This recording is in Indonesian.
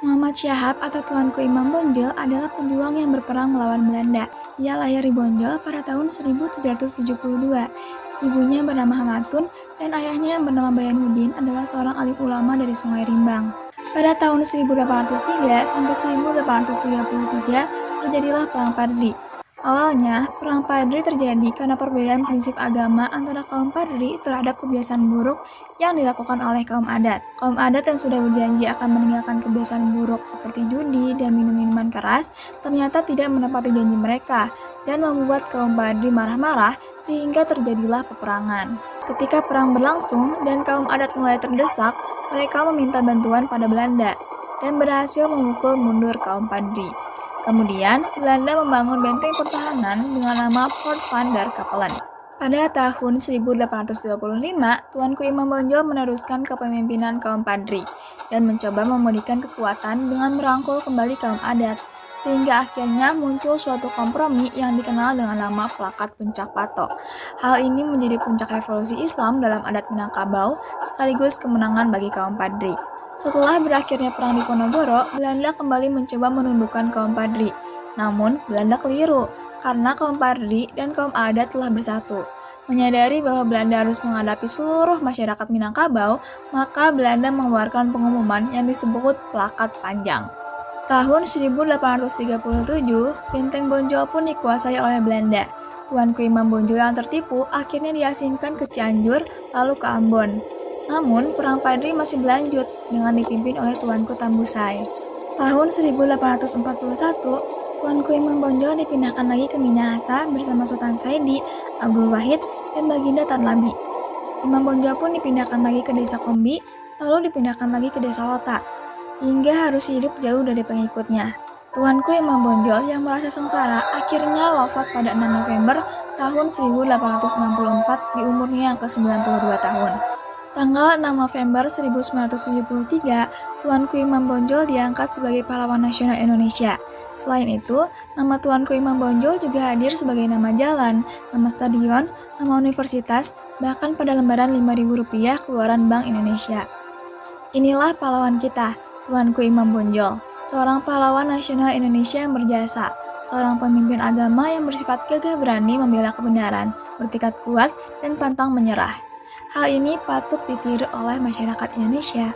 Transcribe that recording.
Muhammad Syahab atau Tuanku Imam Bonjol adalah pejuang yang berperang melawan Belanda. Ia lahir di Bonjol pada tahun 1772. Ibunya bernama Hamatun dan ayahnya yang bernama Bayanuddin adalah seorang alim ulama dari Sungai Rimbang. Pada tahun 1803 sampai 1833 terjadilah Perang Padri. Awalnya, Perang Padri terjadi karena perbedaan prinsip agama antara kaum Padri terhadap kebiasaan buruk yang dilakukan oleh kaum adat. Kaum adat yang sudah berjanji akan meninggalkan kebiasaan buruk seperti judi dan minum-minuman keras, ternyata tidak menepati janji mereka dan membuat kaum Padri marah-marah sehingga terjadilah peperangan. Ketika perang berlangsung dan kaum adat mulai terdesak, mereka meminta bantuan pada Belanda dan berhasil memukul mundur kaum Padri. Kemudian, Belanda membangun benteng pertahanan dengan nama Fort van der Kapellen. Pada tahun 1825, Tuanku Imam Bonjol meneruskan kepemimpinan kaum Padri dan mencoba memulihkan kekuatan dengan merangkul kembali kaum adat, sehingga akhirnya muncul suatu kompromi yang dikenal dengan nama Plakat Puncak Pato. Hal ini menjadi puncak revolusi Islam dalam adat Minangkabau, sekaligus kemenangan bagi kaum Padri. Setelah berakhirnya Perang Diponegoro, Belanda kembali mencoba menundukkan kaum Padri. Namun, Belanda keliru, karena kaum Padri dan kaum adat telah bersatu. Menyadari bahwa Belanda harus menghadapi seluruh masyarakat Minangkabau, maka Belanda mengeluarkan pengumuman yang disebut Plakat Panjang. Tahun 1837, Benteng Bonjol pun dikuasai oleh Belanda. Tuanku Imam Bonjol yang tertipu akhirnya diasingkan ke Cianjur, lalu ke Ambon. Namun, Perang Padri masih berlanjut dengan dipimpin oleh Tuanku Tambusai. Tahun 1841, Tuanku Imam Bonjol dipindahkan lagi ke Minahasa bersama Sultan Saidi, Abdul Wahid, dan Baginda Tan Labi. Imam Bonjol pun dipindahkan lagi ke desa Kombi, lalu dipindahkan lagi ke desa Lota, hingga harus hidup jauh dari pengikutnya. Tuanku Imam Bonjol yang merasa sengsara akhirnya wafat pada 6 November tahun 1864 di umurnya yang ke-92 tahun. Tanggal 6 November 1973, Tuanku Imam Bonjol diangkat sebagai pahlawan nasional Indonesia. Selain itu, nama Tuanku Imam Bonjol juga hadir sebagai nama jalan, nama stadion, nama universitas, bahkan pada lembaran Rp5.000 keluaran Bank Indonesia. Inilah pahlawan kita, Tuanku Imam Bonjol, seorang pahlawan nasional Indonesia yang berjasa, seorang pemimpin agama yang bersifat gagah berani membela kebenaran, bertekad kuat, dan pantang menyerah. Hal ini patut ditiru oleh masyarakat Indonesia.